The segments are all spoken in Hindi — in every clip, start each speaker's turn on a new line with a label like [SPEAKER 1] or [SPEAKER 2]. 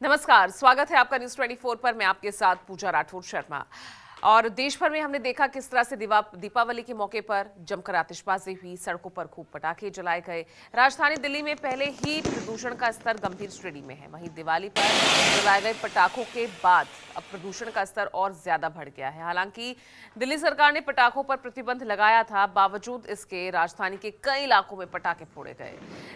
[SPEAKER 1] नमस्कार, स्वागत है आपका न्यूज 24 पर। मैं आपके साथ पूजा राठौर शर्मा। और देश भर में हमने देखा किस तरह से दीपावली के मौके पर जमकर आतिशबाजी हुई, सड़कों पर खूब पटाखे जलाए गए। राजधानी दिल्ली में पहले ही प्रदूषण का स्तर गंभीर श्रेणी में है, वहीं दिवाली पर जलाए गए पटाखों के बाद अब प्रदूषण का स्तर और ज्यादा बढ़ गया है। हालांकि दिल्ली सरकार ने पटाखों पर प्रतिबंध लगाया था, बावजूद इसके राजधानी के कई इलाकों में पटाखे फोड़े गए।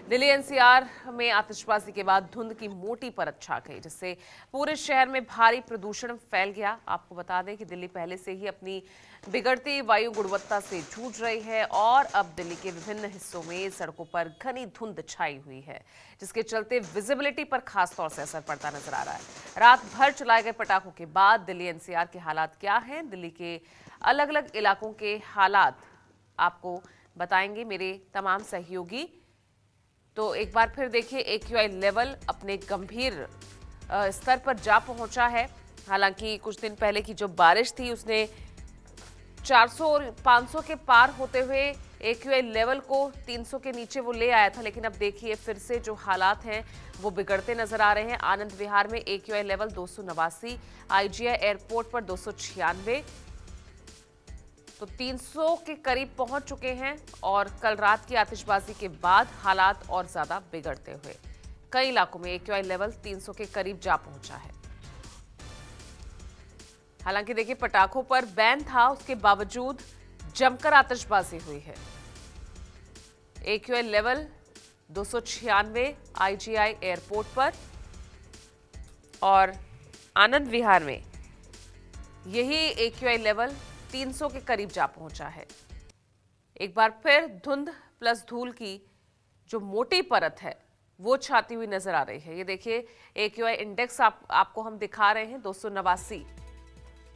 [SPEAKER 1] दिल्ली एनसीआर में आतिशबाजी के बाद धुंध की मोटी परत छा गई, जिससे पूरे शहर में भारी प्रदूषण फैल गया। आपको बता दें कि दिल्ली पहले से ही अपनी बिगड़ती वायु गुणवत्ता से जूझ रही है और अब दिल्ली के विभिन्न हिस्सों में सड़कों पर घनी धुंध छाई हुई है, जिसके चलते विजिबिलिटी पर खास तौर से असर पड़ता नजर आ रहा है। रात भर चलाए गए पटाखों के बाद दिल्ली एनसीआर के हालात क्या हैं, दिल्ली के अलग अलग इलाकों के हालात आपको बताएंगे मेरे तमाम सहयोगी। तो एक बार फिर देखिए, AQI लेवल अपने गंभीर स्तर पर जा पहुंचा है। हालांकि कुछ दिन पहले की जो बारिश थी उसने 400 और 500 के पार होते हुए AQI लेवल को 300 के नीचे वो ले आया था, लेकिन अब देखिए फिर से जो हालात हैं वो बिगड़ते नजर आ रहे हैं। आनंद विहार में AQI लेवल 289, IGI एयरपोर्ट पर 296, तो 300 के करीब पहुंच चुके हैं। और कल रात की आतिशबाजी के बाद हालात और ज्यादा बिगड़ते हुए कई इलाकों में AQI लेवल 300 के करीब जा पहुंचा है। हालांकि देखिए, पटाखों पर बैन था, उसके बावजूद जमकर आतिशबाजी हुई है। AQI लेवल 296 IGI एयरपोर्ट पर और आनंद विहार में यही AQI लेवल 300 के करीब जा पहुंचा है। एक बार फिर धुंध प्लस धूल की जो मोटी परत है वो छाती हुई नजर आ रही है। ये देखिए, AQI इंडेक्स आपको हम दिखा रहे हैं, 289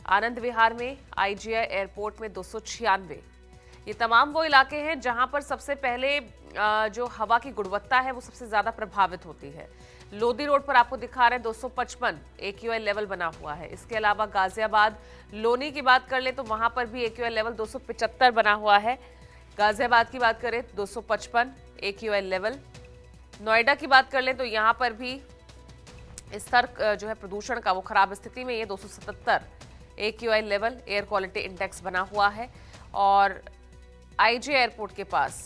[SPEAKER 1] आनंद विहार में, IGI एयरपोर्ट में 296। ये तमाम वो इलाके हैं जहां पर सबसे पहले जो हवा की गुणवत्ता है वो सबसे ज्यादा प्रभावित होती है। लोधी रोड पर आपको दिखा रहे हैं 255 AQI लेवल बना हुआ है। इसके अलावा गाजियाबाद, लोनी की बात कर ले तो वहां पर भी AQI लेवल 275 बना हुआ है। गाजियाबाद की बात करें 255 AQI लेवल। नोएडा की बात कर ले तो यहां पर भी स्तर जो है प्रदूषण का वो खराब स्थिति में, ये 277 AQI level air quality index बना हुआ है। और IGI एयरपोर्ट के पास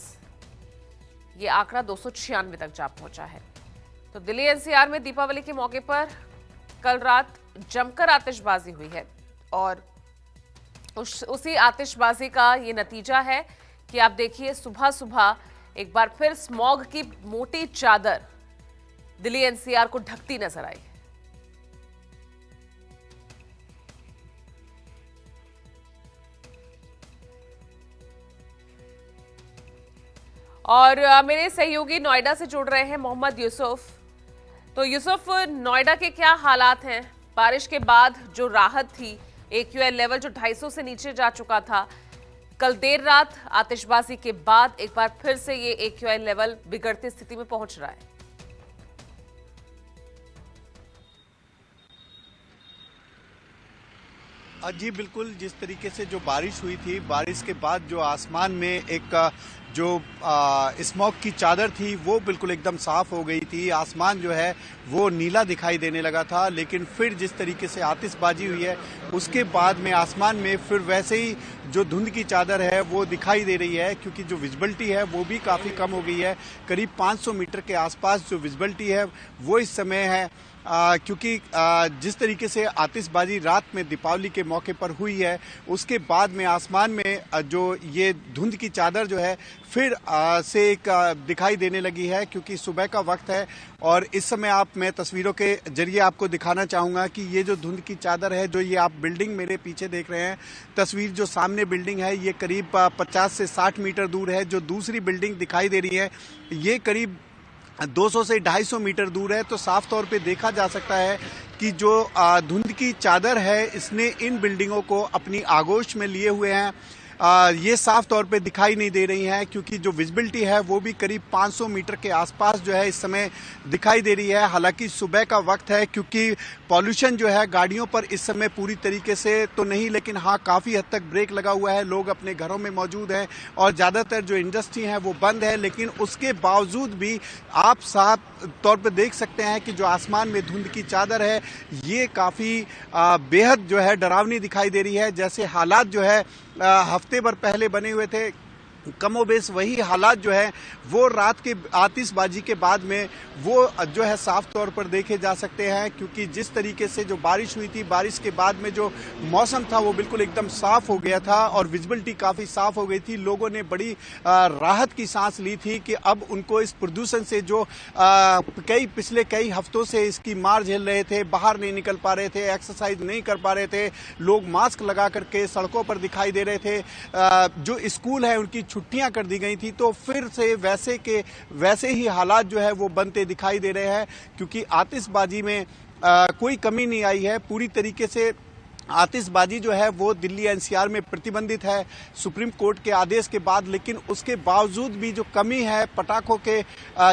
[SPEAKER 1] ये आंकड़ा 296 तक जा पहुंचा है। तो दिल्ली एनसीआर में दीपावली के मौके पर कल रात जमकर आतिशबाजी हुई है और उसी आतिशबाजी का ये नतीजा है कि आप देखिए, सुबह सुबह एक बार फिर स्मॉग की मोटी चादर दिल्ली एनसीआर को ढकती नजर आई। और मेरे सहयोगी नोएडा से जुड़ रहे हैं, मोहम्मद यूसुफ। तो यूसुफ, नोएडा के क्या हालात हैं? बारिश के बाद जो राहत थी, AQI लेवल जो 250 से नीचे जा चुका था, कल देर रात आतिशबाजी के बाद एक बार फिर से ये AQI लेवल बिगड़ती स्थिति में पहुंच रहा है।
[SPEAKER 2] जी बिल्कुल, जिस तरीके से जो बारिश हुई थी, बारिश के बाद जो आसमान में एक जो स्मॉग की चादर थी वो बिल्कुल एकदम साफ हो गई थी। आसमान जो है वो नीला दिखाई देने लगा था, लेकिन फिर जिस तरीके से आतिशबाजी हुई है उसके बाद में आसमान में फिर वैसे ही जो धुंध की चादर है वो दिखाई दे रही है, क्योंकि जो विजिबिलिटी है वो भी काफ़ी कम हो गई है। करीब 500 मीटर के आसपास जो विजिबिलिटी है वो इस समय है, क्योंकि जिस तरीके से आतिशबाजी रात में दीपावली के मौके पर हुई है उसके बाद में आसमान में जो ये धुंध की चादर जो है फिर से एक दिखाई देने लगी है, क्योंकि सुबह का वक्त है। और इस समय मैं तस्वीरों के जरिए आपको दिखाना चाहूँगा कि ये जो धुंध की चादर है, जो ये आप बिल्डिंग मेरे पीछे देख रहे हैं, तस्वीर जो सामने बिल्डिंग है ये करीब 50 से 60 मीटर दूर है। जो दूसरी बिल्डिंग दिखाई दे रही है ये करीब 200 से 250 मीटर दूर है। तो साफ तौर पे देखा जा सकता है कि जो धुंध की चादर है इसने इन बिल्डिंगों को अपनी आगोश में लिए हुए हैं। ये साफ तौर पे दिखाई नहीं दे रही हैं, क्योंकि जो विजिबिलिटी है वो भी करीब 500 मीटर के आसपास जो है इस समय दिखाई दे रही है। हालांकि सुबह का वक्त है, क्योंकि पॉल्यूशन जो है गाड़ियों पर इस समय पूरी तरीके से तो नहीं, लेकिन हाँ काफ़ी हद तक ब्रेक लगा हुआ है। लोग अपने घरों में मौजूद हैं और ज़्यादातर जो इंडस्ट्री है वो बंद है, लेकिन उसके बावजूद भी आप साफ तौर पर देख सकते हैं कि जो आसमान में धुंध की चादर है ये काफ़ी बेहद जो है डरावनी दिखाई दे रही है। जैसे हालात जो है हफ्ते भर पहले बने हुए थे, कमोबेश वही हालात जो है वो रात के आतिशबाजी के बाद में वो जो है साफ तौर पर देखे जा सकते हैं, क्योंकि जिस तरीके से जो बारिश हुई थी, बारिश के बाद में जो मौसम था वो बिल्कुल एकदम साफ हो गया था और विजिबिलिटी काफ़ी साफ हो गई थी। लोगों ने बड़ी राहत की सांस ली थी कि अब उनको इस प्रदूषण से जो पिछले कई हफ्तों से इसकी मार झेल रहे थे, बाहर नहीं निकल पा रहे थे, एक्सरसाइज नहीं कर पा रहे थे, लोग मास्क लगा करके सड़कों पर दिखाई दे रहे थे, जो स्कूल है उनकी छुट्टियां कर दी गई थी, तो फिर से वैसे ही हालात जो है वो बनते दिखाई दे रहे हैं, क्योंकि आतिशबाजी में कोई कमी नहीं आई है। पूरी तरीके से आतिशबाजी जो है वो दिल्ली एनसीआर में प्रतिबंधित है सुप्रीम कोर्ट के आदेश के बाद, लेकिन उसके बावजूद भी जो कमी है पटाखों के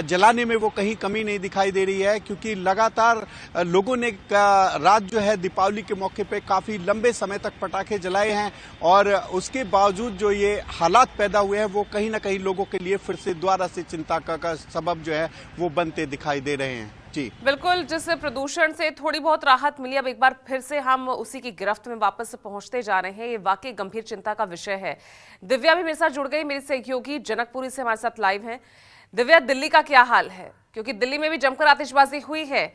[SPEAKER 2] जलाने में वो कहीं कमी नहीं दिखाई दे रही है, क्योंकि लगातार लोगों ने रात जो है दीपावली के मौके पे काफ़ी लंबे समय तक पटाखे जलाए हैं और उसके बावजूद जो ये हालात पैदा हुए हैं वो कहीं ना कहीं लोगों के लिए फिर से दोबारा से चिंता का सबब जो है वो बनते दिखाई दे रहे हैं। जी
[SPEAKER 1] बिल्कुल, जिस प्रदूषण से थोड़ी बहुत राहत मिली, अब एक बार फिर से हम उसी की गिरफ्त में वापस पहुंचते जा रहे हैं। ये वाकई गंभीर चिंता का विषय है। दिव्या भी मेरे साथ जुड़ गई, मेरी सहयोगी जनकपुरी से हमारे साथ लाइव हैं। दिव्या, दिल्ली का क्या हाल है? क्योंकि दिल्ली में भी जमकर आतिशबाजी हुई है,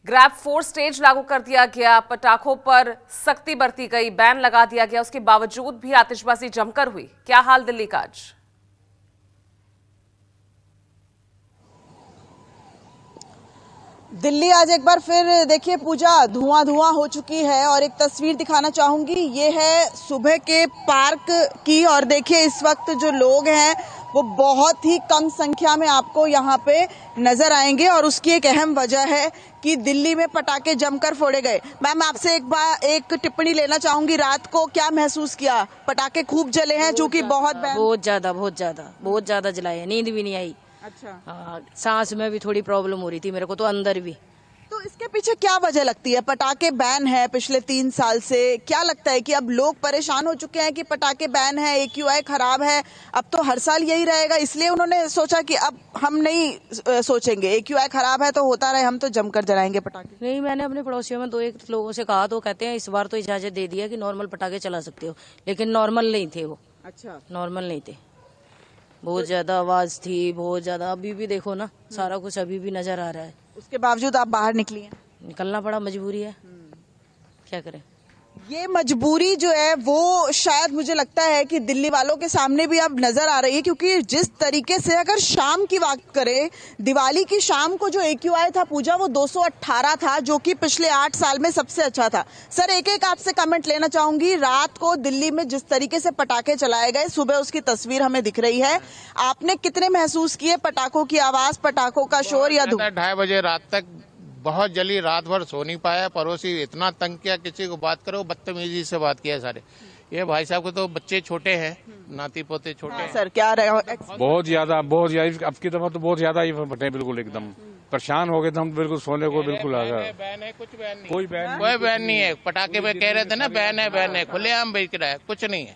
[SPEAKER 1] ग्रैब 4 स्टेज लागू कर दिया गया, पटाखों पर सख्ती बरती गई, बैन लगा दिया गया, उसके बावजूद भी आतिशबाजी जमकर हुई। क्या हाल दिल्ली का आज?
[SPEAKER 3] दिल्ली आज एक बार फिर देखिए पूजा धुआं धुआं हो चुकी है और एक तस्वीर दिखाना चाहूंगी, ये है सुबह के पार्क की और देखिए इस वक्त जो लोग हैं वो बहुत ही कम संख्या में आपको यहाँ पे नजर आएंगे और उसकी एक अहम वजह है कि दिल्ली में पटाखे जमकर फोड़े गए। मैम आपसे एक टिप्पणी लेना चाहूंगी, रात को क्या महसूस किया? पटाखे खूब जले हैं चूंकि बहुत
[SPEAKER 4] ज्यादा जलाए, नींद भी नहीं आई।
[SPEAKER 3] अच्छा
[SPEAKER 4] हाँ, सांस में भी थोड़ी प्रॉब्लम हो रही थी मेरे को, तो अंदर भी।
[SPEAKER 3] तो इसके पीछे क्या वजह लगती है? पटाखे बैन है पिछले 3 साल से, क्या लगता है कि अब लोग परेशान हो चुके हैं कि पटाखे बैन है, AQI खराब है, अब तो हर साल यही रहेगा, इसलिए उन्होंने सोचा कि अब हम नहीं सोचेंगे, AQI खराब है तो होता रहे, हम तो जमकर जलाएंगे पटाखे?
[SPEAKER 4] नहीं, मैंने अपने पड़ोसियों में 2-1 लोगों से कहा तो कहते हैं इस बार तो इजाजत दे दिया कि नॉर्मल पटाखे चला सकते हो, लेकिन नॉर्मल नहीं थे वो।
[SPEAKER 3] अच्छा,
[SPEAKER 4] नॉर्मल नहीं थे, बहुत ज्यादा आवाज थी, बहुत ज्यादा। अभी भी देखो ना, सारा कुछ अभी भी नजर आ रहा है।
[SPEAKER 3] उसके बावजूद आप बाहर निकली हैं?
[SPEAKER 4] निकलना पड़ा, मजबूरी है, क्या करें।
[SPEAKER 3] ये मजबूरी जो है वो शायद मुझे लगता है कि दिल्ली वालों के सामने भी अब नजर आ रही है, क्योंकि जिस तरीके से अगर शाम की बात करें, दिवाली की शाम को जो AQI था पूजा वो 218 था, जो कि पिछले 8 साल में सबसे अच्छा था। सर एक आपसे कमेंट लेना चाहूंगी, रात को दिल्ली में जिस तरीके से पटाखे चलाए गए, सुबह उसकी तस्वीर हमें दिख रही है, आपने कितने महसूस किए पटाखों की आवाज, पटाखों का शोर या धूप?
[SPEAKER 5] 2:30 बजे रात तक बहुत जली, रात भर सो नहीं पाया। पड़ोसी इतना तंग किया, किसी को बात करो बदतमीजी से बात किया सारे। ये भाई साहब को तो बच्चे छोटे हैं, नाती पोते छोटे हैं।
[SPEAKER 3] सर क्या रहा?
[SPEAKER 6] बहुत ज्यादा अब की दफा तो बहुत ज्यादा ही फटे, बिल्कुल एकदम परेशान हो गए थे हम, बिल्कुल सोने को बिल्कुल आ गया।
[SPEAKER 5] बैन है, कुछ बैन नहीं,
[SPEAKER 6] कोई बैन
[SPEAKER 5] नहीं है। पटाखे पे कह रहे थे ना बैन है, खुलेआम बेच रहा है, कुछ नहीं है।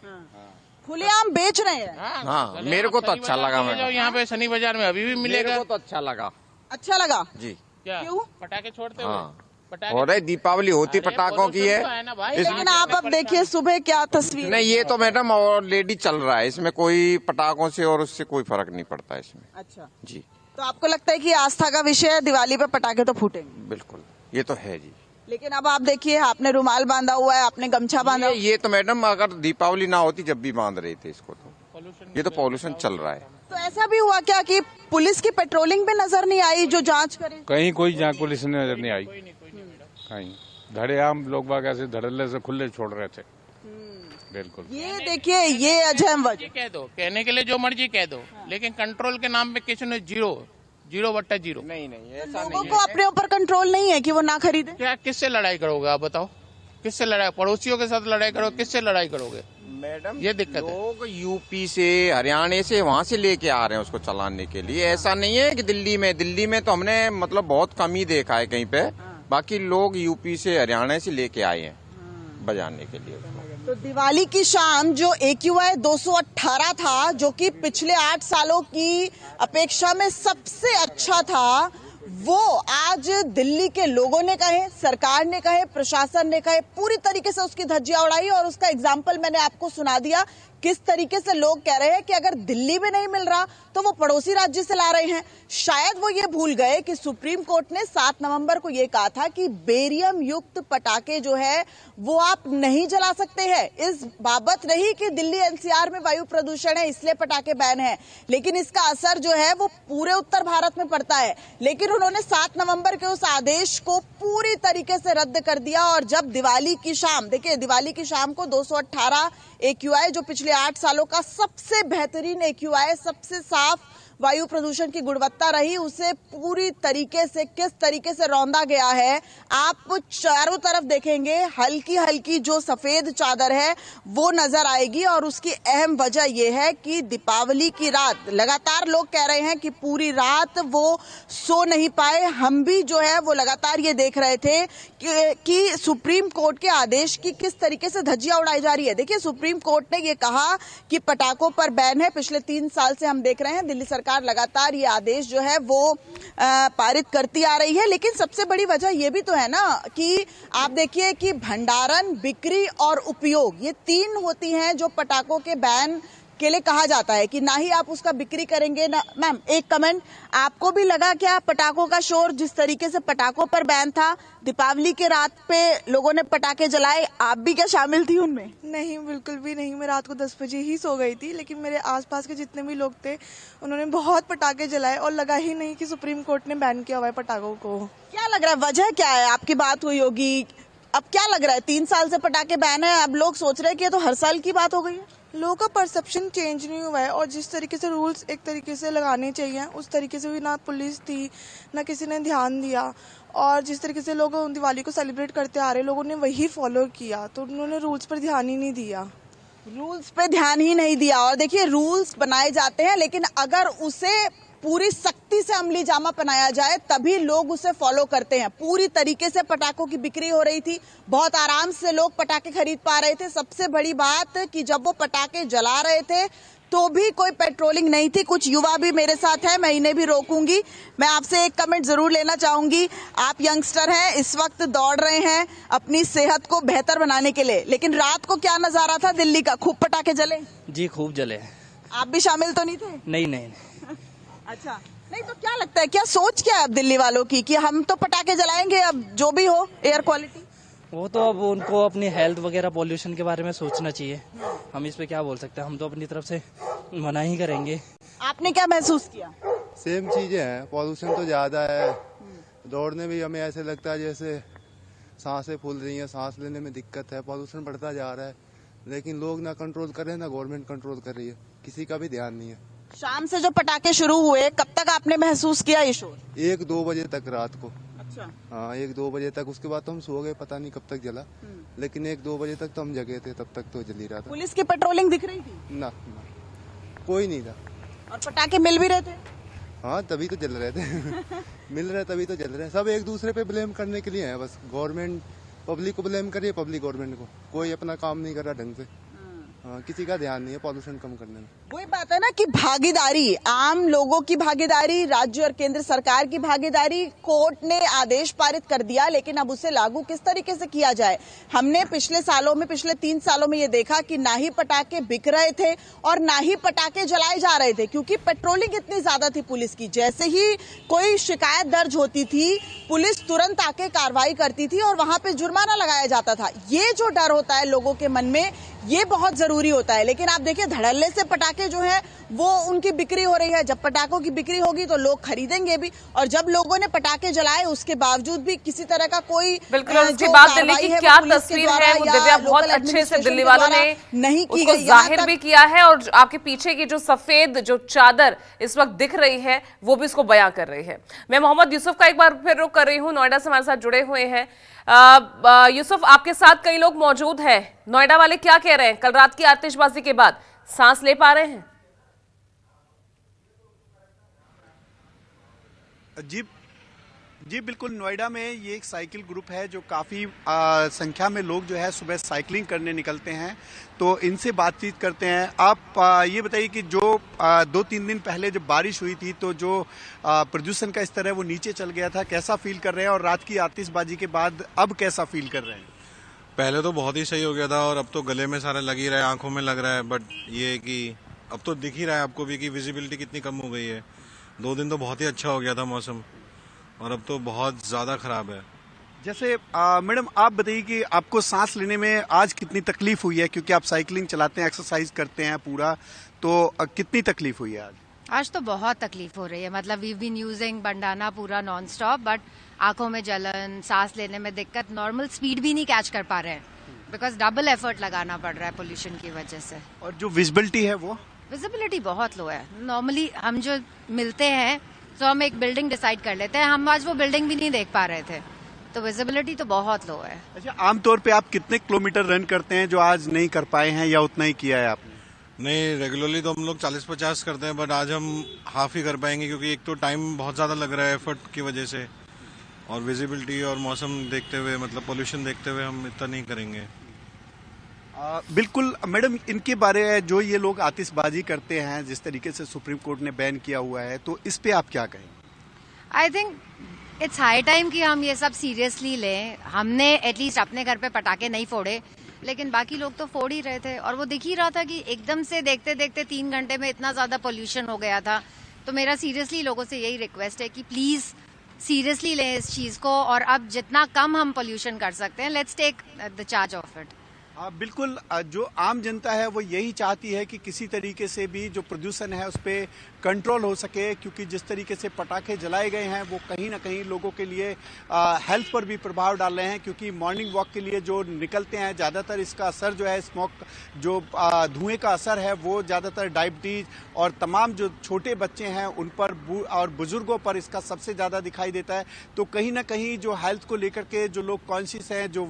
[SPEAKER 3] खुलेआम बेच रहे हैं?
[SPEAKER 7] हाँ, मेरे को तो अच्छा लगा। मैं
[SPEAKER 5] यहाँ पे शनि बाजार में अभी भी मिलेगा।
[SPEAKER 7] मेरे को तो अच्छा लगा।
[SPEAKER 3] अच्छा लगा
[SPEAKER 7] जी।
[SPEAKER 5] क्या
[SPEAKER 3] क्यों?
[SPEAKER 5] पटाखे छोड़ते
[SPEAKER 7] हाँ।
[SPEAKER 5] हुए
[SPEAKER 7] और दीपावली होती पटाखों की है,
[SPEAKER 3] लेकिन आप अब देखिए सुबह क्या तस्वीर।
[SPEAKER 7] नहीं ये तो मैडम ऑलरेडी चल रहा है, इसमें कोई पटाखों से और उससे कोई फर्क नहीं पड़ता इसमें।
[SPEAKER 3] अच्छा
[SPEAKER 7] जी,
[SPEAKER 3] तो आपको लगता है कि आस्था का विषय है, दिवाली पे पटाखे तो फूटेंगे?
[SPEAKER 7] बिल्कुल, ये तो है जी।
[SPEAKER 3] लेकिन अब आप देखिए, आपने रुमाल बांधा हुआ है, आपने गमछा बांधा।
[SPEAKER 7] ये तो मैडम अगर दीपावली ना होती जब भी बांध रहे थे इसको, तो ये तो पॉल्यूशन चल रहा है।
[SPEAKER 3] तो ऐसा भी हुआ क्या कि पुलिस की पेट्रोलिंग पे नजर नहीं आई जो जांच करे?
[SPEAKER 6] कहीं कोई जांच पुलिस ने नजर नहीं आई, कहीं धड़ेआम लोग बाग ऐसे धड़ल्ले से खुले छोड़ रहे थे। बिल्कुल,
[SPEAKER 3] ये देखिए, ये अजहम वजह।
[SPEAKER 5] कह दो, कहने के लिए जो मर्जी कह दो, लेकिन कंट्रोल के नाम पे किसी ने 0/0
[SPEAKER 7] नहीं ऐसा
[SPEAKER 3] लोगों को अपने ऊपर कंट्रोल नहीं है कि वो ना खरीदे?
[SPEAKER 5] क्या किससे लड़ाई करोगे आप बताओ? किससे लड़ाई? पड़ोसियों के साथ लड़ाई करो, किससे लड़ाई करोगे?
[SPEAKER 7] मैडम
[SPEAKER 5] ये दिक्कत है।
[SPEAKER 7] लोग यूपी से हरियाणा से वहाँ से लेके आ रहे हैं उसको चलाने के लिए। ऐसा नहीं है कि दिल्ली में तो हमने मतलब बहुत कम ही देखा है कहीं पे, बाकी लोग यूपी से हरियाणा से लेके आए हैं बजाने के लिए।
[SPEAKER 3] तो दिवाली की शाम जो AQI 218 था, जो कि पिछले 8 सालों की अपेक्षा में सबसे अच्छा था, वो आज दिल्ली के लोगों ने कहे, सरकार ने कहे, प्रशासन ने कहे, पूरी तरीके से उसकी धज्जियां उड़ाई। और उसका एग्जाम्पल मैंने आपको सुना दिया किस तरीके से लोग कह रहे हैं कि अगर दिल्ली में नहीं मिल रहा तो वो पड़ोसी राज्य से ला रहे हैं। शायद वो ये भूल गए कि सुप्रीम कोर्ट ने 7 नवंबर को ये कहा था कि बेरियम युक्त पटाखे जो है वो आप नहीं जला सकते हैं। इस बाबत नहीं कि दिल्ली NCR में वायु प्रदूषण है इसलिए पटाखे बैन है, लेकिन इसका असर जो है वो पूरे उत्तर भारत में पड़ता है। लेकिन उन्होंने 7 नवंबर के उस आदेश को पूरी तरीके से रद्द कर दिया। और जब दिवाली की शाम, देखिए दिवाली की शाम को 218 AQI, जो पिछले 8 सालों का सबसे बेहतरीन AQI, सबसे साफ वायु प्रदूषण की गुणवत्ता रही, उसे पूरी तरीके से किस तरीके से रौंदा गया है। आप चारों तरफ देखेंगे हल्की हल्की जो सफेद चादर है वो नजर आएगी। और उसकी अहम वजह यह है कि दीपावली की रात लगातार लोग कह रहे हैं कि पूरी रात वो सो नहीं पाए। हम भी जो है वो लगातार ये देख रहे थे कि सुप्रीम कोर्ट के आदेश की किस तरीके से धज्जियां उड़ाई जा रही है। देखिए सुप्रीम कोर्ट ने ये कहा कि पटाखों पर बैन है। पिछले 3 साल से हम देख रहे हैं दिल्ली सरकार लगातार ये आदेश जो है वो पारित करती आ रही है। लेकिन सबसे बड़ी वजह ये भी तो है ना कि आप देखिए कि भंडारण, बिक्री और उपयोग, ये 3 होती हैं जो पटाखों के बैन के लिए कहा जाता है कि ना ही आप उसका बिक्री करेंगे ना। मैम एक कमेंट, आपको भी लगा क्या पटाखों का शोर, जिस तरीके से पटाखों पर बैन था, दीपावली के रात पे लोगों ने पटाखे जलाए, आप भी क्या शामिल थी उनमें?
[SPEAKER 8] नहीं, बिल्कुल भी नहीं। मैं रात को 10 बजे ही सो गई थी, लेकिन मेरे आसपास के जितने भी लोग थे उन्होंने बहुत पटाखे जलाए और लगा ही नहीं कि सुप्रीम कोर्ट ने बैन किया हुआ है पटाखों को।
[SPEAKER 3] क्या लग रहा है वजह क्या है? आपकी बात हुई होगी, अब क्या लग रहा है? 3 साल से पटाखे बैन है, अब लोग सोच रहे हैं कि ये तो हर साल की बात हो गई है।
[SPEAKER 8] लोगों का परसेप्शन चेंज नहीं हुआ है और जिस तरीके से रूल्स एक तरीके से लगाने चाहिए उस तरीके से भी ना पुलिस थी ना किसी ने ध्यान दिया। और जिस तरीके से लोग दिवाली को सेलिब्रेट करते आ रहे लोगों ने वही फॉलो किया, तो उन्होंने रूल्स पर ध्यान ही नहीं दिया।
[SPEAKER 3] रूल्स पे ध्यान ही नहीं दिया। और देखिए रूल्स बनाए जाते हैं, लेकिन अगर उसे पूरी सख्ती से अमली जामा पहनाया जाए तभी लोग उसे फॉलो करते हैं। पूरी तरीके से पटाखों की बिक्री हो रही थी, बहुत आराम से लोग पटाखे खरीद पा रहे थे। सबसे बड़ी बात कि जब वो पटाखे जला रहे थे तो भी कोई पेट्रोलिंग नहीं थी। कुछ युवा भी मेरे साथ हैं, मैं इन्हें भी रोकूंगी। मैं आपसे एक कमेंट जरूर लेना चाहूंगी। आप यंगस्टर हैं, इस वक्त दौड़ रहे हैं अपनी सेहत को बेहतर बनाने के लिए, लेकिन रात को क्या नजारा था दिल्ली का? खूब पटाखे जले?
[SPEAKER 9] जी खूब जले।
[SPEAKER 3] आप भी शामिल तो नहीं थे?
[SPEAKER 9] नहीं।
[SPEAKER 3] अच्छा, नहीं तो क्या लगता है, क्या सोच क्या है अब दिल्ली वालों की कि हम तो पटाखे जलाएंगे, अब जो भी हो एयर क्वालिटी?
[SPEAKER 9] वो तो अब उनको अपनी हेल्थ वगैरह पॉल्यूशन के बारे में सोचना चाहिए। हम इस पे क्या बोल सकते हैं, हम तो अपनी तरफ से मना ही करेंगे।
[SPEAKER 3] आपने क्या महसूस किया?
[SPEAKER 10] सेम चीजें हैं, पॉल्यूशन तो ज्यादा है। दौड़ने में हमें ऐसे लगता है जैसे सांसें फूल रही हैं, सांस लेने में दिक्कत है, पॉल्यूशन बढ़ता जा रहा है। लेकिन लोग ना कंट्रोल कर रहे हैं ना गवर्नमेंट कंट्रोल कर रही है, किसी का भी ध्यान नहीं है।
[SPEAKER 3] शाम से जो पटाखे शुरू हुए, कब तक आपने महसूस किया ये शोर?
[SPEAKER 10] 1-2 बजे तक रात को।
[SPEAKER 3] अच्छा।
[SPEAKER 10] हाँ 1-2 बजे तक, उसके बाद तो हम सो गए, पता नहीं कब तक जला। लेकिन 1-2 बजे तक तो हम जगे थे, तब तक तो जल ही रहा था।
[SPEAKER 3] पुलिस की पेट्रोलिंग दिख रही थी?
[SPEAKER 10] ना कोई नहीं था।
[SPEAKER 3] और पटाखे मिल भी रहे थे?
[SPEAKER 10] हाँ तभी तो जल रहे थे मिल रहे तभी तो जल रहे हैं। सब एक दूसरे पे ब्लेम करने के लिए है, बस गवर्नमेंट पब्लिक को ब्लेम करिए, पब्लिक गवर्नमेंट को। कोई अपना काम नहीं कर रहा ढंग से। हाँ, किसी का ध्यान नहीं है पॉल्यूशन कम करने में।
[SPEAKER 3] वही बात है ना कि भागीदारी, आम लोगों की भागीदारी, राज्य और केंद्र सरकार की भागीदारी। कोर्ट ने आदेश पारित कर दिया, लेकिन अब उसे लागू किस तरीके से किया जाए? हमने पिछले 3 सालों में ये देखा कि ना ही पटाखे बिक रहे थे और ना ही पटाखे जलाए जा रहे थे, क्योंकि पेट्रोलिंग इतनी ज्यादा थी पुलिस की। जैसे ही कोई शिकायत दर्ज होती थी, पुलिस तुरंत आके कार्रवाई करती थी और वहां पे जुर्माना लगाया जाता था। ये जो डर होता है लोगों के मन में, ये बहुत जरूरी होता है। लेकिन आप देखिए धड़ल्ले से पटाखे जो है वो उनकी बिक्री हो रही है। जब पटाखों की बिक्री होगी तो लोग खरीदेंगे भी, और जब लोगों ने पटाखे जलाए उसके बावजूद भी किसी तरह का कोई
[SPEAKER 1] बिल्कुल उसकी बात दिल्ली की क्या तस्वीर है वो दिव्या बहुत अच्छे से दिल्ली वालों ने
[SPEAKER 3] नहीं की
[SPEAKER 1] उसको जाहिर भी किया है, और आपके पीछे की जो सफेद जो चादर इस वक्त दिख रही है वो भी इसको बयां कर रही है। मैं मोहम्मद यूसुफ का एक बार फिर रुख कर रही हूँ, नोएडा से हमारे साथ जुड़े हुए हैं। यूसुफ, आपके साथ कई लोग मौजूद हैं नोएडा वाले क्या कह रहे हैं? कल रात की आतिशबाजी के बाद सांस ले पा रहे हैं?
[SPEAKER 2] जी बिल्कुल। नोएडा में ये एक साइकिल ग्रुप है जो काफ़ी संख्या में लोग जो है सुबह साइकिलिंग करने निकलते हैं, तो इनसे बातचीत करते हैं। आप ये बताइए कि जो 2-3 दिन पहले जब बारिश हुई थी तो जो प्रदूषण का स्तर है वो नीचे चल गया था, कैसा फील कर रहे हैं? और रात की आतिशबाजी के बाद अब कैसा फील कर रहे हैं?
[SPEAKER 11] पहले तो बहुत ही सही हो गया था और अब तो गले में सारा लग ही रहा है, आंखों में लग रहा है, बट ये है कि अब तो दिख ही रहा है आपको भी कि विजिबिलिटी कितनी कम हो गई है। 2 दिन तो बहुत ही अच्छा हो गया था मौसम और अब तो बहुत ज्यादा खराब है।
[SPEAKER 2] जैसे मैडम आप बताइए कि आपको सांस लेने में आज कितनी तकलीफ हुई है, क्योंकि आप साइकिलिंग चलाते हैं, एक्सरसाइज करते हैं पूरा, तो कितनी तकलीफ हुई है आज?
[SPEAKER 12] आज तो बहुत तकलीफ हो रही है। मतलब वी बीन यूजिंग बंडाना पूरा नॉन स्टॉप, बट आंखों में जलन, सांस लेने में दिक्कत, नॉर्मल स्पीड भी नहीं कैच कर पा रहे हैं बिकॉज डबल एफर्ट लगाना पड़ रहा है पोल्यूशन की वजह से।
[SPEAKER 2] और जो विजिबिलिटी है वो
[SPEAKER 12] विजिबिलिटी बहुत लो है। नॉर्मली हम जो मिलते हैं तो हम एक बिल्डिंग डिसाइड कर लेते हैं, हम आज वो बिल्डिंग भी नहीं देख पा रहे थे, तो विजिबिलिटी तो बहुत लो है।
[SPEAKER 2] अच्छा, आमतौर पे आप कितने किलोमीटर रन करते हैं जो आज नहीं कर पाए हैं, या उतना ही किया है आपने?
[SPEAKER 11] नहीं, रेगुलरली तो हम लोग 40-50 करते हैं, बट आज हम हाफ ही कर पाएंगे क्योंकि एक तो टाइम बहुत ज्यादा लग रहा है एफर्ट की वजह से, और विजिबिलिटी और मौसम देखते हुए, मतलब पोल्यूशन देखते हुए हम इतना नहीं करेंगे।
[SPEAKER 2] बिल्कुल मैडम, इनके बारे में जो ये लोग आतिशबाजी करते हैं, जिस तरीके से सुप्रीम कोर्ट ने बैन किया हुआ है, तो इस पे आप क्या कहें?
[SPEAKER 12] I think it's high time कि हम ये सब सीरियसली लें। हमने एटलीस्ट अपने घर पे पटाखे नहीं फोड़े, लेकिन बाकी लोग तो फोड़ ही रहे थे और वो दिख ही रहा था कि एकदम से देखते देखते 3 घंटे में इतना ज्यादा पोल्यूशन हो गया था। तो मेरा सीरियसली लोगों से यही रिक्वेस्ट है कि प्लीज सीरियसली लें इस चीज को, और अब जितना कम हम पोल्यूशन कर सकते हैं, let's take the charge of it.
[SPEAKER 2] बिल्कुल, जो आम जनता है वो यही चाहती है कि किसी तरीके से भी जो प्रदूषण है उस पर कंट्रोल हो सके, क्योंकि जिस तरीके से पटाखे जलाए गए हैं वो कहीं ना कहीं लोगों के लिए हेल्थ पर भी प्रभाव डाल रहे हैं, क्योंकि मॉर्निंग वॉक के लिए जो निकलते हैं ज़्यादातर इसका असर जो है, स्मोक जो धुएं का असर है वो ज़्यादातर डायबिटीज और तमाम जो छोटे बच्चे हैं उन पर और बुजुर्गों पर इसका सबसे ज़्यादा दिखाई देता है। तो कहीं ना कहीं जो हेल्थ को लेकर के जो लोग कॉन्शियस हैं, जो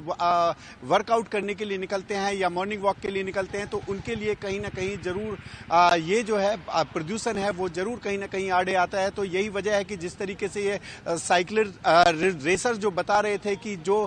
[SPEAKER 2] वर्कआउट करने के लिए निकलते हैं या मॉर्निंग वॉक के लिए निकलते हैं, तो उनके लिए कहीं ना कहीं जरूर ये जो है प्रदूषण है वो जरूर कहीं ना कहीं आड़े आता है। तो यही वजह है कि जिस तरीके से ये साइकिलर रेसर जो बता रहे थे कि जो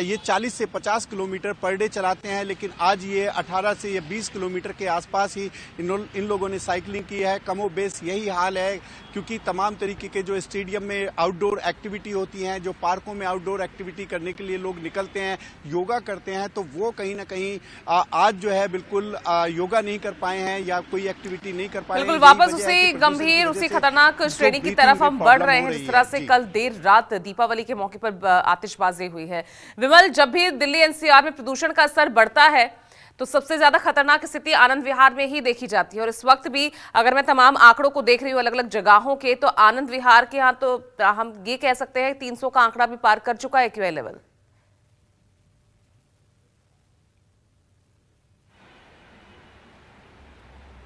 [SPEAKER 2] ये 40 से 50 किलोमीटर पर डे चलाते हैं, लेकिन आज ये 18 से 20 किलोमीटर के आसपास ही इन लोगों ने साइकिलिंग की है। कमो बेस यही हाल है, क्योंकि तमाम तरीके के जो स्टेडियम में आउटडोर एक्टिविटी होती हैं, जो पार्कों में आउटडोर एक्टिविटी करने के लिए लोग निकलते हैं, योगा करते हैं, तो वो कहीं ना कहीं आज जो है बिल्कुल योगा नहीं कर पाए हैं या कोई एक्टिविटी नहीं कर पाए।
[SPEAKER 1] बिल्कुल वापस उसी गंभीर, उसी खतरनाक श्रेणी की तरफ हम बढ़ रहे हैं, जिस तरह से कल देर रात दीपावली के मौके पर आतिशबाजी हुई है। विमल, जब भी दिल्ली एनसीआर में प्रदूषण का स्तर बढ़ता है तो सबसे ज्यादा खतरनाक स्थिति आनंद विहार में ही देखी जाती है, और इस वक्त भी अगर मैं तमाम आंकड़ों को देख रही हूँ अलग अलग जगहों के, तो आनंद विहार के यहाँ तो हम ये कह सकते हैं 300 का आंकड़ा भी पार कर चुका है एक्यूआई लेवल।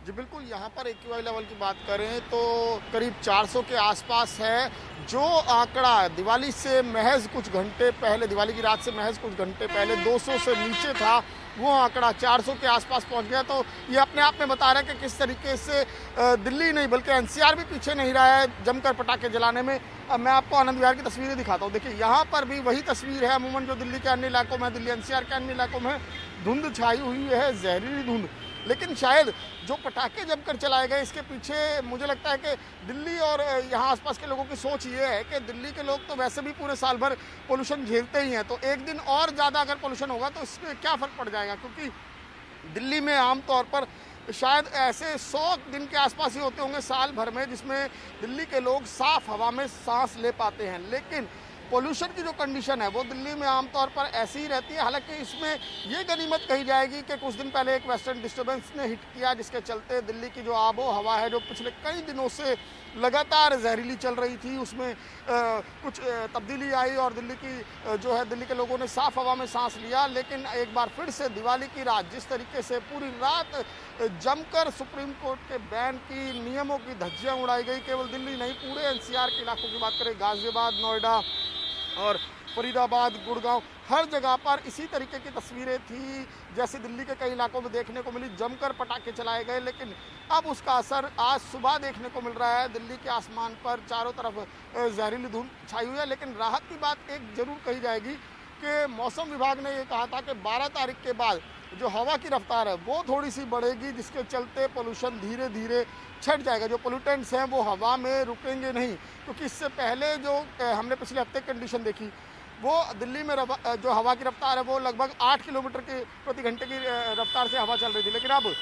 [SPEAKER 13] जी बिल्कुल, यहाँ पर एक्यूआई लेवल की बात करें तो करीब 400 के आसपास है। जो आंकड़ा दिवाली से महज कुछ घंटे पहले, दिवाली की रात से महज कुछ घंटे पहले 200 से नीचे था, वो आंकड़ा 400 के आसपास पहुंच गया। तो ये अपने आप में बता रहा है कि किस तरीके से दिल्ली नहीं बल्कि एनसीआर भी पीछे नहीं रहा है जमकर पटाखे जलाने में। मैं आपको आनंद विहार की तस्वीरें दिखाता हूँ। देखिए, यहाँ पर भी वही तस्वीर है अमूमन जो दिल्ली के अन्य इलाकों में, दिल्ली एनसीआर के अन्य इलाकों में धुंध छाई हुई है, जहरीली धुंध। लेकिन शायद जो पटाखे जमकर चलाए गए, इसके पीछे मुझे लगता है कि दिल्ली और यहाँ आसपास के लोगों की सोच ये है कि दिल्ली के लोग तो वैसे भी पूरे साल भर पोल्यूशन झेलते ही हैं, तो एक दिन और ज़्यादा अगर पोल्यूशन होगा तो इसमें क्या फ़र्क पड़ जाएगा। क्योंकि दिल्ली में आमतौर पर शायद ऐसे 100 दिन के आसपास ही होते होंगे साल भर में जिसमें दिल्ली के लोग साफ हवा में सांस ले पाते हैं, लेकिन पोल्यूशन की जो कंडीशन है वो दिल्ली में आमतौर पर ऐसी ही रहती है। हालांकि इसमें ये गनीमत कही जाएगी कि कुछ दिन पहले एक वेस्टर्न डिस्टर्बेंस ने हिट किया, जिसके चलते दिल्ली की जो आबो हवा है जो पिछले कई दिनों से लगातार जहरीली चल रही थी, उसमें कुछ तब्दीली आई और दिल्ली के लोगों ने साफ हवा में सांस लिया। लेकिन एक बार फिर से दिवाली की रात जिस तरीके से पूरी रात जमकर सुप्रीम कोर्ट के बैन की, नियमों की धज्जियां उड़ाई गई, केवल दिल्ली नहीं पूरे एनसीआर के इलाकों की बात करें, गाजियाबाद, नोएडा और फरीदाबाद, गुड़गांव, हर जगह पर इसी तरीके की तस्वीरें थी जैसे दिल्ली के कई इलाकों में देखने को मिली। जमकर पटाखे चलाए गए, लेकिन अब उसका असर आज सुबह देखने को मिल रहा है। दिल्ली के आसमान पर चारों तरफ जहरीली धुंध छाई हुई है, लेकिन राहत की बात एक जरूर कही जाएगी कि मौसम विभाग ने ये कहा था कि 12 तारीख के बाद जो हवा की रफ्तार है वो थोड़ी सी बढ़ेगी, जिसके चलते पोल्यूशन धीरे धीरे छट जाएगा। जो पोल्यूटेंट्स हैं वो हवा में रुकेंगे नहीं, क्योंकि इससे पहले जो हमने पिछले हफ्ते कंडीशन देखी, वो दिल्ली में जो हवा की रफ्तार है वो लगभग 8 किलोमीटर प्रति घंटे की रफ्तार से हवा चल रही थी, लेकिन अब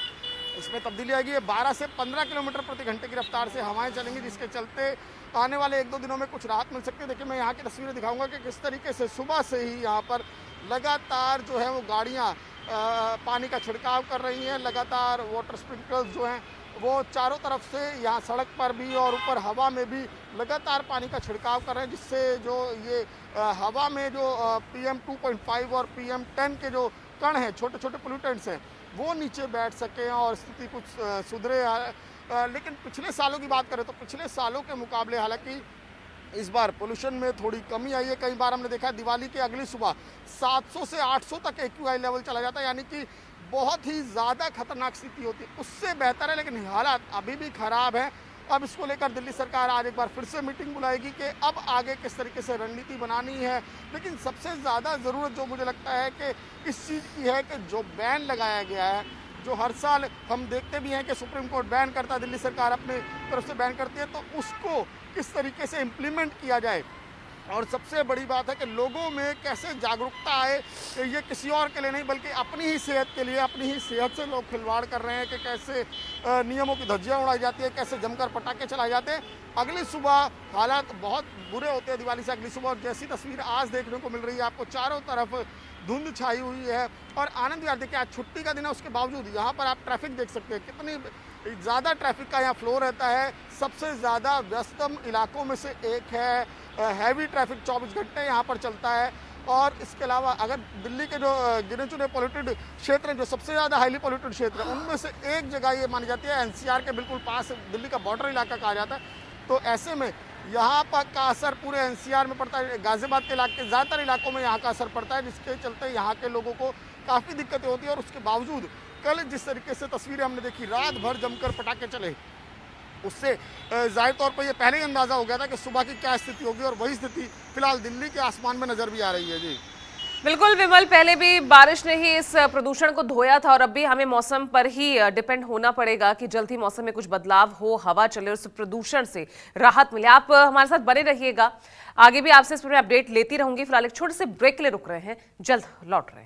[SPEAKER 13] इसमें तब्दीली आएगी। ये 12 से 15 किलोमीटर प्रति घंटे की रफ्तार से हवाएं चलेंगी, जिसके चलते आने वाले 1-2 दिनों में कुछ राहत मिल सकती है। देखिए, मैं यहाँ की तस्वीरें दिखाऊंगा कि किस तरीके से सुबह से ही यहाँ पर लगातार जो है वो गाड़ियाँ पानी का छिड़काव कर रही हैं। लगातार वाटर स्प्रिंकलर्स जो हैं वो चारों तरफ से यहाँ सड़क पर भी और ऊपर हवा में भी लगातार पानी का छिड़काव कर रहे हैं, जिससे जो ये हवा में जो PM 2.5 और PM 10 के जो कण हैं, छोटे छोटे पोल्यूटेंट्स हैं, वो नीचे बैठ सकें और स्थिति कुछ सुधरे। लेकिन पिछले सालों की बात करें तो पिछले सालों के मुकाबले हालांकि इस बार पोल्यूशन में थोड़ी कमी आई है। कई बार हमने देखा है दिवाली की अगली सुबह 700 से 800 तक AQI लेवल चला जाता है, यानी कि बहुत ही ज़्यादा खतरनाक स्थिति होती है। उससे बेहतर है, लेकिन हालात अभी भी खराब है। अब इसको लेकर दिल्ली सरकार आज एक बार फिर से मीटिंग बुलाएगी कि अब आगे किस तरीके से रणनीति बनानी है। लेकिन सबसे ज़्यादा ज़रूरत जो मुझे लगता है कि इस चीज़ की है कि जो बैन लगाया गया है, जो हर साल हम देखते भी हैं कि सुप्रीम कोर्ट बैन करता है, दिल्ली सरकार अपने तरफ से बैन करती है, तो उसको किस तरीके से इम्प्लीमेंट किया जाए। और सबसे बड़ी बात है कि लोगों में कैसे जागरूकता आए कि ये किसी और के लिए नहीं बल्कि अपनी ही सेहत के लिए, अपनी ही सेहत से लोग खिलवाड़ कर रहे हैं, कि कैसे नियमों की धज्जियाँ उड़ाई जाती है, कैसे जमकर पटाखे चलाए जाते हैं। अगली सुबह हालात बहुत बुरे होते हैं दिवाली से अगली सुबह, और जैसी तस्वीर आज देखने को मिल रही है आपको, चारों तरफ धुंध छाई हुई है। और आनंद विहार देखिए, आज छुट्टी का दिन है, उसके बावजूद यहाँ पर आप ट्रैफिक देख सकते हैं, कितनी ज़्यादा ट्रैफिक का यहाँ फ्लो रहता है। सबसे ज़्यादा व्यस्तम इलाकों में से एक है, हैवी ट्रैफिक 24 घंटे यहाँ पर चलता है। और इसके अलावा अगर दिल्ली के जो गिने चुने पोल्यूटेड क्षेत्र हैं, जो सबसे ज़्यादा हाईली पोल्यूटेड क्षेत्र है, उनमें से एक जगह ये मानी जाती है, NCR के बिल्कुल पास दिल्ली का बॉर्डर इलाका कहा जाता है। तो ऐसे में यहाँ पर का असर पूरे NCR में पड़ता है, गाजियाबाद के इलाके ज़्यादातर इलाकों में यहाँ का असर पड़ता है, जिसके चलते यहाँ के लोगों को काफ़ी दिक्कतें होती है। और उसके बावजूद कल जिस तरीके से तस्वीरें हमने देखी, रात भर जमकर पटाखे चले, उससे जाहिर तौर पर यह पहले ही अंदाज़ा हो गया था कि सुबह की क्या स्थिति होगी, और वही स्थिति फिलहाल दिल्ली के आसमान में नजर भी आ रही है। जी
[SPEAKER 1] बिल्कुल विमल, पहले भी बारिश ने ही इस प्रदूषण को धोया था और अब भी हमें मौसम पर ही डिपेंड होना पड़ेगा कि जल्द ही मौसम में कुछ बदलाव हो, हवा चले और उस प्रदूषण से राहत मिले। आप हमारे साथ बने रहिएगा, आगे भी आपसे इस पर अपडेट लेती रहूंगी। फिलहाल एक छोटे से ब्रेक के लिए रुक रहे हैं, जल्द लौट रहे हैं।